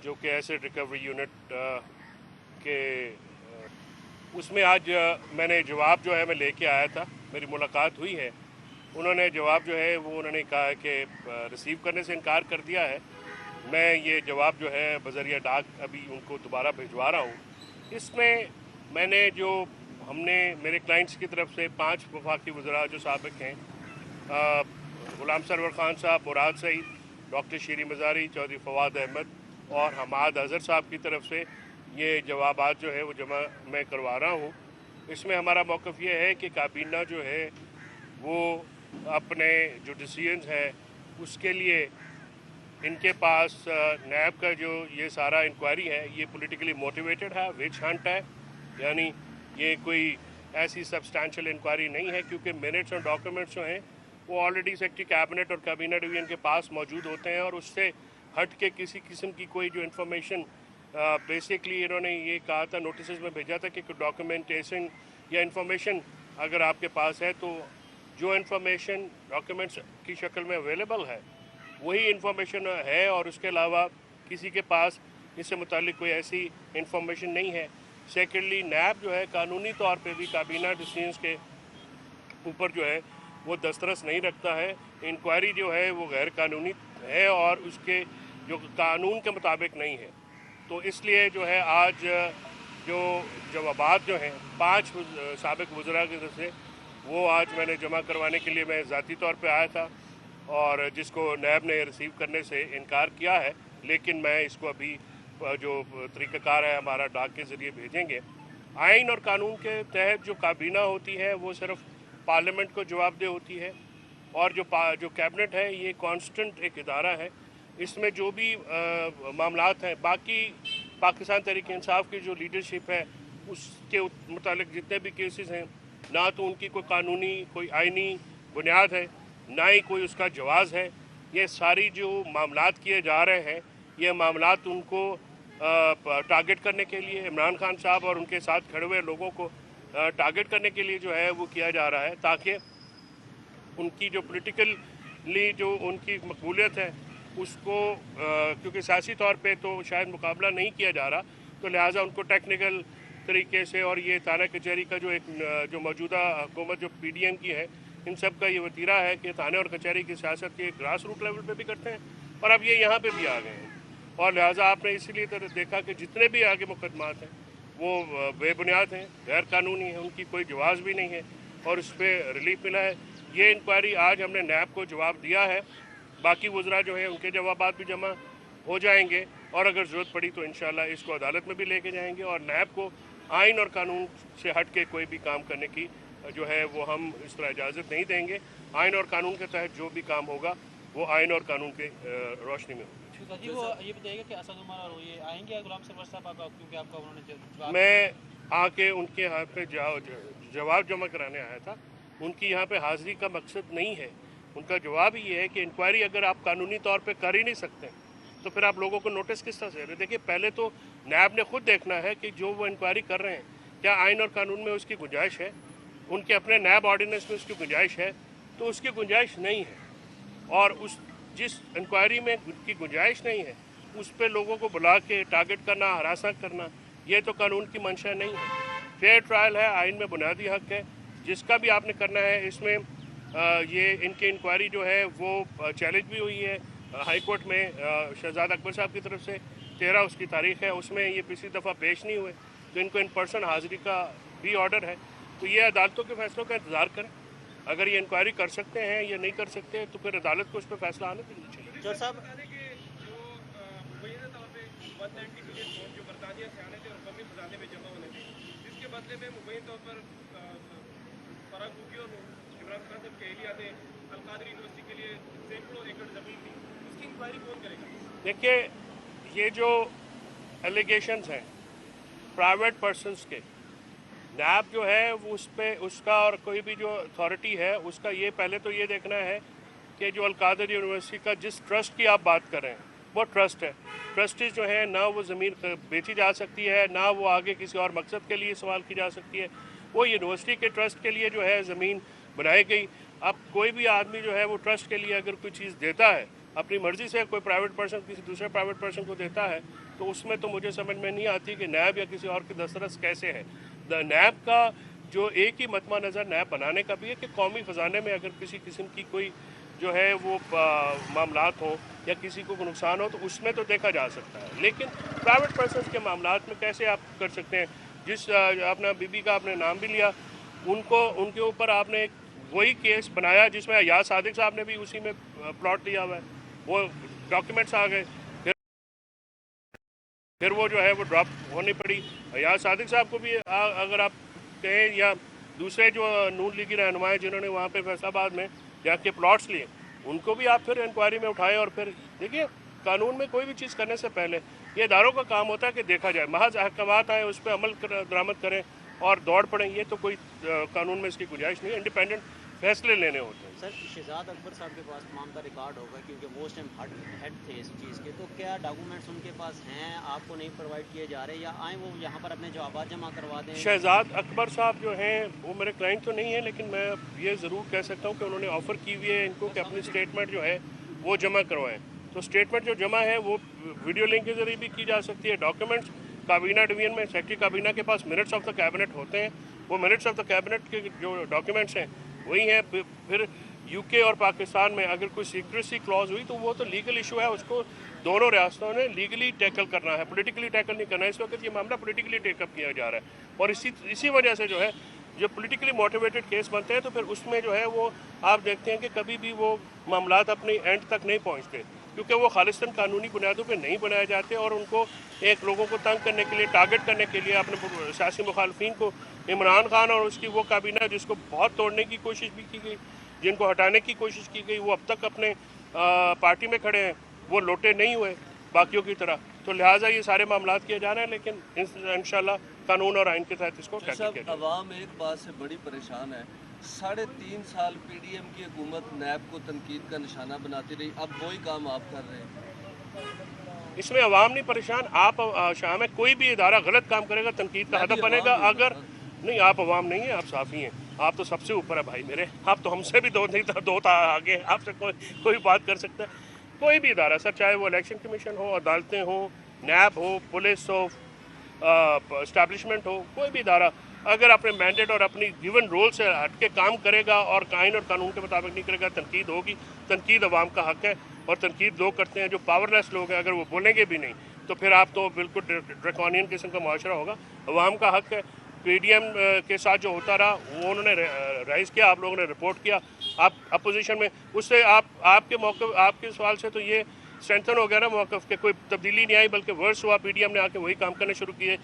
जो कि acid recovery unit के उसमें आज मैंने जवाब जो है मैं लेके आया था, मेरी मुलाकात हुई है। उन्होंने जवाब जो है वो उन्होंने कहा है कि रिसीव करने से इनकार कर दिया है। मैं ये जवाब जो है बज़रिया डाक अभी उनको दोबारा भिजवा रहा हूँ। इसमें मैंने जो हमने मेरे क्लाइंट्स की तरफ से 5 वफाकी वज़रा जो साबिक हैं, गुलाम सरवर खान साहब, मुराद सईद, डॉक्टर शीरी मज़ारी, चौधरी फवाद अहमद और हमाद अज़हर साहब की तरफ से ये जवाबात जो है वो जमा मैं करवा रहा हूँ। इसमें हमारा मौक़िफ़ ये है कि काबीना जो है वो अपने जो डिसीजंस है उसके लिए इनके पास नैब का जो ये सारा इंक्वायरी है ये पॉलिटिकली मोटिवेटेड है, विच हंट है, यानी ये कोई ऐसी सब्सटैंशियल इंक्वायरी नहीं है, क्योंकि मिनट्स और डॉक्यूमेंट्स जो हैं वो ऑलरेडी सेक्रेटरी कैबिनेट और कैबिनेट डिवीजन के पास मौजूद होते हैं और उससे हट के किसी किस्म की कोई जो इन्फॉर्मेशन बेसिकली इन्होंने ये कहा था, नोटिस में भेजा था कि डॉक्यूमेंटेशन या इन्फॉर्मेशन अगर आपके पास है तो जो इन्फॉर्मेशन डॉक्यूमेंट्स की शक्ल में अवेलेबल है वही इन्फॉर्मेशन है और उसके अलावा किसी के पास इससे मुतालिक कोई ऐसी इन्फॉर्मेशन नहीं है। सेकेंडली नैब जो है कानूनी तौर पे भी काबीना डिसीजंस के ऊपर जो है वो दस्तरस नहीं रखता है। इंक्वायरी जो है वो गैर कानूनी है और उसके जो कानून के मुताबिक नहीं है। तो इसलिए जो है आज जो जवाबात जो हैं 5 साबिक वज़रा की तरफ से वो आज मैंने जमा करवाने के लिए मैं ज़ाती तौर पे आया था और जिसको नैब ने रिसीव करने से इनकार किया है, लेकिन मैं इसको अभी जो तरीक़ाकार है हमारा डाक के ज़रिए भेजेंगे। आइन और कानून के तहत जो काबीना होती है वो सिर्फ पार्लियामेंट को जवाबदेह होती है और जो कैबिनेट है ये कांस्टेंट एक इदारा है। इसमें जो भी मामलात हैं, बाकी पाकिस्तान तहरीक इंसाफ की जो लीडरशिप है उसके मुतालिक जितने भी केसेस हैं, ना तो उनकी कोई कानूनी कोई आइनी बुनियाद है, ना ही कोई उसका जवाज़ है। ये सारी जो मामलात किए जा रहे हैं ये मामलात उनको टारगेट करने के लिए, इमरान खान साहब और उनके साथ खड़े हुए लोगों को टारगेट करने के लिए जो है वो किया जा रहा है, ताकि उनकी जो पॉलिटिकली जो उनकी मकबूलियत है उसको क्योंकि सियासी तौर पे तो शायद मुकाबला नहीं किया जा रहा, तो लिहाजा उनको टेक्निकल तरीके से और ये थाना कचहरी का जो एक जो मौजूदा हुकूमत जो PDM की है, इन सब का ये वतीरा है कि थाने और कचहरी की सियासत के ग्रास रूट लेवल पे भी करते हैं और अब ये यहाँ पे भी आ गए हैं। और लिहाजा आपने इसीलिए देखा कि जितने भी आगे मुकदमात हैं वो बेबुनियाद हैं, गैर कानूनी हैं, उनकी कोई जवाज़ भी नहीं है और उस पर रिलीफ मिला है। ये इंक्वायरी आज हमने नैब को जवाब दिया है, बाकी वज़रा जो हैं उनके जवाबात भी जमा हो जाएंगे और अगर ज़रूरत पड़ी तो इंशाल्लाह इसको अदालत में भी लेके जाएंगे और नैब को आइन और कानून से हट के कोई भी काम करने की जो है वो हम इस तरह इजाज़त नहीं देंगे। आइन और कानून के तहत जो भी काम होगा वो आइन और कानून के रोशनी में होगा। जी, वो ये बताइएगा कि असद उमर और ये आएंगे गुलाम सरवर साहब आपका, क्योंकि आपका उन्होंने जवाब मैं आके उनके यहाँ पे जवाब जमा कराने आया था। उनकी यहाँ पे हाज़िरी का मकसद नहीं है, उनका जवाब ये है कि इंक्वायरी अगर आप कानूनी तौर पे कर ही नहीं सकते तो फिर आप लोगों को नोटिस किस तरह से दे। देखिए, पहले तो नैब ने खुद देखना है कि जो वो इंक्वायरी कर रहे हैं क्या आइन और कानून में उसकी गुंजाइश है, उनके अपने नैब ऑर्डिनेंस में उसकी गुंजाइश है, तो उसकी गुंजाइश नहीं है और उस जिस इंक्वायरी में की गुंजाइश नहीं है उस पर लोगों को बुला के टारगेट करना, हरासा करना, ये तो कानून की मंशा नहीं है। फेयर ट्रायल है, आइन में बुनियादी हक है, जिसका भी आपने करना है। इसमें ये इनकी इंक्वायरी जो है वो चैलेंज भी हुई है हाई कोर्ट में शहजाद अकबर साहब की तरफ से। 13 उसकी तारीख है, उसमें ये पिछली दफ़ा पेश नहीं हुए तो इनको इन पर्सन हाज़िरी का भी ऑर्डर है। तो ये अदालतों के फैसलों का इंतज़ार करें, अगर ये इंक्वायरी कर सकते हैं या नहीं कर सकते तो फिर अदालत को उस पर फैसला आने देना चाहिए। जो साहब देखिए, ये जो एलिगेशंस हैं प्राइवेट पर्सनस के, नैब जो है वो उस पर उसका और कोई भी जो अथॉरिटी है उसका ये पहले तो ये देखना है कि जो अल-कादिर यूनिवर्सिटी का जिस ट्रस्ट की आप बात कर रहे हैं वो ट्रस्ट है। ट्रस्टीज जो है ना वो ज़मीन बेची जा सकती है, ना वो आगे किसी और मकसद के लिए इस्तेमाल की जा सकती है। वो यूनिवर्सिटी के ट्रस्ट के लिए जो है ज़मीन बनाई गई। अब कोई भी आदमी जो है वो ट्रस्ट के लिए अगर कोई चीज़ देता है, अपनी मर्जी से कोई प्राइवेट पर्सन किसी दूसरे प्राइवेट पर्सन को देता है, तो उसमें तो मुझे समझ में नहीं आती कि नैब या किसी और की दस्तरस कैसे है। नैब का जो एक ही मतमा नज़र नैब बनाने का भी है कि कौमी ख़जाने में अगर किसी किस्म की कोई जो है वो मामलात हो या किसी को नुकसान हो तो उसमें तो देखा जा सकता है, लेकिन प्राइवेट पर्सन के मामलात में कैसे आप कर सकते हैं। जिस अपना बीबी का आपने नाम भी लिया, उनके ऊपर आपने वही केस बनाया जिसमें अयाज सादिक साहब ने भी उसी में प्लॉट लिया हुआ है, वो डॉक्यूमेंट्स आ गए, फिर वो जो है वो ड्रॉप होनी पड़ी। अयाज सादिक साहब को भी अगर आप कहें या दूसरे जो नून लीगी रहनुमाएँ जिन्होंने वहाँ पे फैसलाबाद में जाके प्लॉट्स लिए, उनको भी आप फिर इंक्वायरी में उठाए। और फिर देखिए, कानून में कोई भी चीज़ करने से पहले ये इदारों का काम होता है कि देखा जाए, महज अहकामात आए उस पर अमल दरामद करें और दौड़ पड़ें, ये तो कोई कानून में इसकी गुंजाइश नहीं है। इंडिपेंडेंट फैसले लेने होते हैं। सर, शहजाद अकबर साहब के पास तमाम का रिकॉर्ड होगा क्योंकि वो उस टाइम हेड थे इस चीज़ के, तो क्या डॉक्यूमेंट्स उनके पास हैं, आपको नहीं प्रोवाइड किए जा रहे, या आए वो यहाँ पर अपने जवाब जमा करवा दें? शहजाद अकबर साहब जो हैं वो मेरे क्लाइंट तो नहीं है, लेकिन मैं ये ज़रूर कह सकता हूँ कि उन्होंने ऑफ़र की हुई है इनको कि अपनी स्टेटमेंट जो है वो जमा करवाएं। तो स्टेटमेंट जो जमा है वो वीडियो लिंक के ज़रिए भी की जा सकती है। डॉक्यूमेंट्स काबीना डिवीजन में सेक्रेटरी काबीना के पास मिनट्स ऑफ द कैबिनेट होते हैं, वो मिनट्स ऑफ द कैबिनेट के जो डॉक्यूमेंट्स हैं वही हैं। फिर यूके और पाकिस्तान में अगर कोई सीक्रेसी क्लॉज हुई तो वो तो लीगल इशू है, उसको दोनों रियासतों ने लीगली टैकल करना है, पॉलिटिकली टैकल नहीं करना है। इस वक्त ये मामला पॉलिटिकली टेकअप किया जा रहा है और इसी वजह से जो है जब पॉलिटिकली मोटिवेटेड केस बनते हैं तो फिर उसमें जो है वो आप देखते हैं कि कभी भी वो मामलात अपने एंड तक नहीं पहुँचते, क्योंकि वो खालिस्तान कानूनी बुनियादों पे नहीं बनाए जाते और उनको एक लोगों को तंग करने के लिए, टारगेट करने के लिए अपने सियासी मुखालफिन को, इमरान खान और उसकी वो काबीना जिसको बहुत तोड़ने की कोशिश भी की गई, जिनको हटाने की कोशिश की गई, वो अब तक अपने पार्टी में खड़े हैं, वो लोटे नहीं हुए बाकियों की तरह। तो लिहाजा ये सारे मामलात किए जा रहे हैं, लेकिन इंशाल्लाह कानून और आइन के तहत इसको टैकल किया जाएगा। अवाम एक बात से बड़ी परेशान है, 3.5 साल पीडीएम की हुकूमत नैब को तनकीद का निशाना बनाती रही, अब वही काम आप कर रहे हैं। इसमें अवाम नहीं परेशान, आप शाम में कोई भी इदारा गलत काम करेगा तनकीद का हदफ बनेगा। अगर नहीं, आप अवाम नहीं है, आप साफ़ी हैं, आप तो सबसे ऊपर है भाई मेरे, आप तो हमसे भी दो आगे, आपसे कोई बात कर सकता है। कोई भी इदारा सर, चाहे वो इलेक्शन कमीशन हो, अदालतें हो, नैब हो, पुलिस हो, इस्टेब्लिशमेंट हो, कोई भी इदारा अगर अपने मैंडेट और अपनी गिवन रोल से हट के काम करेगा और आइन और कानून के मुताबिक नहीं करेगा, तनकीद होगी। तनकीद अवाम का हक है और तनकीद लोग करते हैं जो पावरलेस लोग हैं। अगर वो बोलेंगे भी नहीं तो फिर आप तो बिल्कुल ड्रैकोनियन किस्म का मुआशरा होगा। अवाम का हक है। पीडीएम के साथ जो होता रहा वो उन्होंने राइज़ किया, आप लोगों ने रिपोर्ट किया, आप अपोजिशन में, उससे आपके मौक़िफ़, आपके सवाल से तो ये स्ट्रेंथन हो गया ना मौक़िफ़ के, कोई तब्दीली नहीं आई बल्कि वर्स हुआ। पीडीएम ने आके वही काम करने शुरू किए